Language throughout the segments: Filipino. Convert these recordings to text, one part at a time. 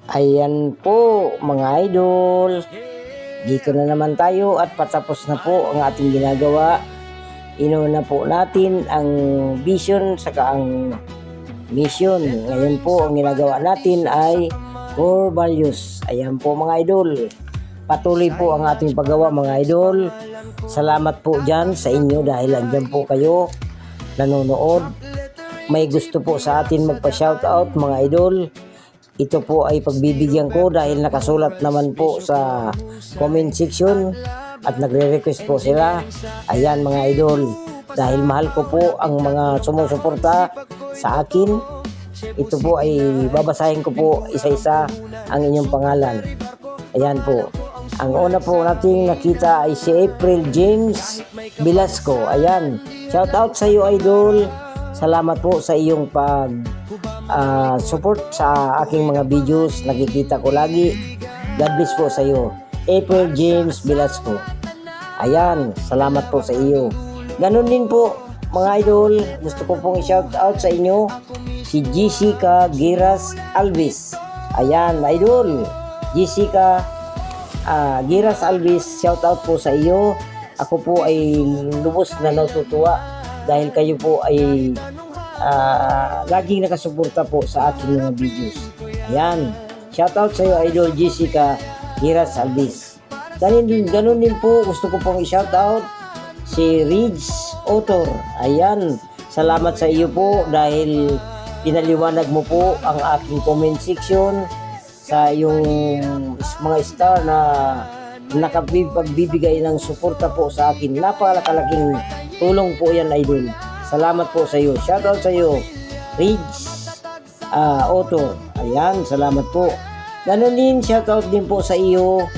Ayan po mga idol, dito na naman tayo at patapos na po ang ating ginagawa. Inuna po natin ang vision saka ang mission. Ngayon po ang ginagawa natin ay core values. Ayan po mga idol, patuloy po ang ating paggawa mga idol. Salamat po dyan sa inyo dahil andyan po kayo nanonood. May gusto po sa atin magpa-shoutout mga idol. Ito po ay pagbibigyan ko dahil nakasulat naman po sa comment section at nagre-request po sila. Ayan mga idol, dahil mahal ko po ang mga sumusuporta sa akin. Ito po ay babasahin ko po isa-isa ang inyong pangalan. Ayan po. Ang una po nating nakita ay si April James Velasco. Ayan, shout out sa iyo idol. Salamat po sa iyong support sa aking mga videos. Nakikita ko lagi. God bless po sa iyo, April James Velasco. Ayan, salamat po sa iyo. Ganun din po mga idol, gusto ko pong i-shout out sa inyo si Jessica Giras Alvis. Ayan idol, Jessica Giras Alvis, shout out po sa iyo. Ako po ay lubos na natutuwa dahil kayo po ay laging nakasuporta po sa aking mga videos. Ayan, shoutout sa iyo idol Jessica Giras Alvis. Ganun din po, gusto ko pong i-shoutout si Ridge Author. Ayan, salamat sa iyo po dahil pinaliwanag mo po ang aking comment section sa yung mga star na nakapagbibigay ng suporta po sa akin. Napakalaking tulong po yan idol. Salamat po sa iyo. Shoutout sa iyo, Ridge Auto. Ayan, salamat po. Ganon din, shoutout din po sa iyo,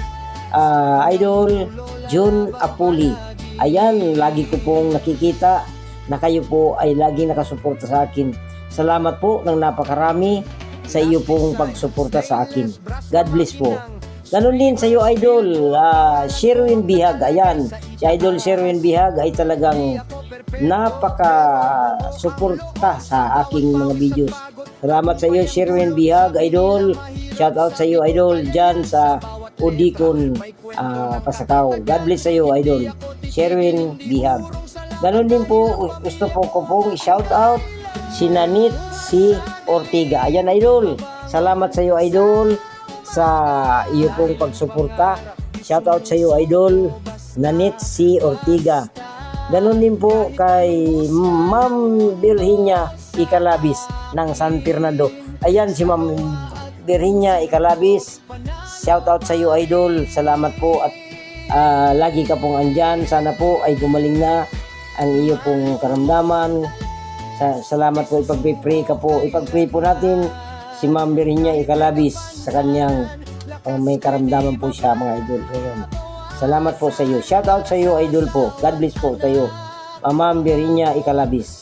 idol June Apuli. Ayan, lagi ko pong nakikita na kayo po ay lagi nakasuporta sa akin. Salamat po ng napakarami sa iyo pong pagsuporta sa akin. God bless po. Ganon din sa iyo idol Sherwin Bihag. Ayan, si idol Sherwin Bihag ay talagang napaka-suporta sa aking mga videos. Salamat sa iyo Sherwin Bihag idol. Shout out sa iyo idol dyan sa Udikon Pasakaw. God bless sa iyo idol Sherwin Bihag. Ganon din po, gusto po ko pong i-shout out si Nanit si Ortiga. Ayan idol, salamat sa iyo idol sa iyo pong pagsuporta. Shout out sa iyo idol Nanit si Ortiga. Ganon din po kay Ma'am Virginia Ikalabis ng San Fernando. Ayan si Ma'am Virginia Ikalabis. Shout out sa iyo idol. Salamat po at lagi ka pong andyan. Sana po ay gumaling na ang iyo pong karamdaman. Salamat po, ipag-pray ka po. Ipag-pray po natin si Ma'am Virginia Ikalabis sa kanyang may karamdaman po siya mga idol. Ayan. Salamat po sa iyo. Shout out sa iyo idol po. God bless po sa iyo, Ma'am Virginia Ikalabis.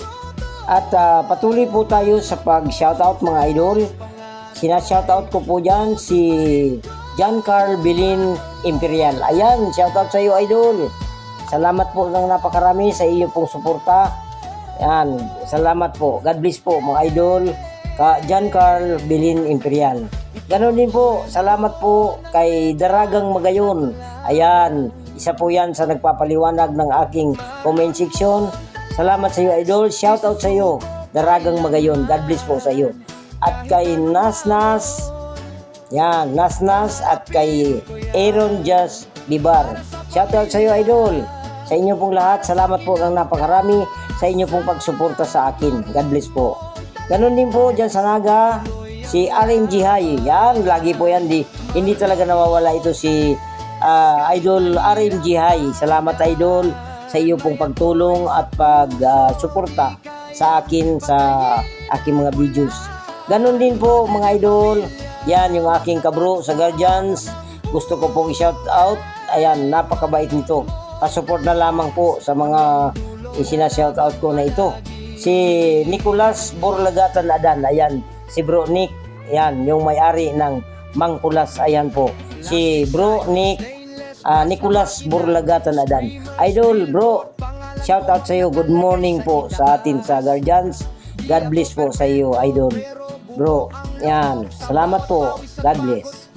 At patuloy po tayo sa pag-shoutout mga idol. Sina-shoutout ko po dyan si John Carl Bilin Imperial. Ayan, shoutout sa iyo idol. Salamat po ng napakarami sa iyo pong suporta. Ayan, salamat po. God bless po mga idol. John Carl Bilin Imperial. Ganon din po, salamat po kay Daragang Magayon. Ayan, isa po yan sa nagpapaliwanag ng aking comment section. Salamat sa iyo idol. Shout out sa iyo Daragang Magayon. God bless po sa iyo. At kay Nasnas, yan, Nasnas at kay Aaron Just Bibar. Shout out sa iyo idol. Sa inyo pong lahat, salamat po ng napakarami sa inyo pong pagsuporta sa akin. God bless po. Ganon din po dyan sa Naga, si RMG High. Yan, lagi po yan. Hindi talaga nawawala ito si idol RMG High. Salamat idol sa iyo pong pagtulong at pag-suporta sa akin sa aking mga videos. Ganon din po mga idol. Yan yung aking kabro sa Guardians. Gusto ko pong i-shout out. Ayan, napakabait nito. Pasupport na lamang po sa mga sinashout out ko na ito. Si Nicolas Burlagatan Adan. Ayan, si Bro Nick. Ayan, yung may-ari ng Mangkulas. Ayan po. Si Bro Nick, Nicolas Burlagatan Adan. Idol, bro, shout out sa iyo. Good morning po sa atin sa Guardians. God bless po sa iyo, idol. bro. Yan. Salamat po. God bless.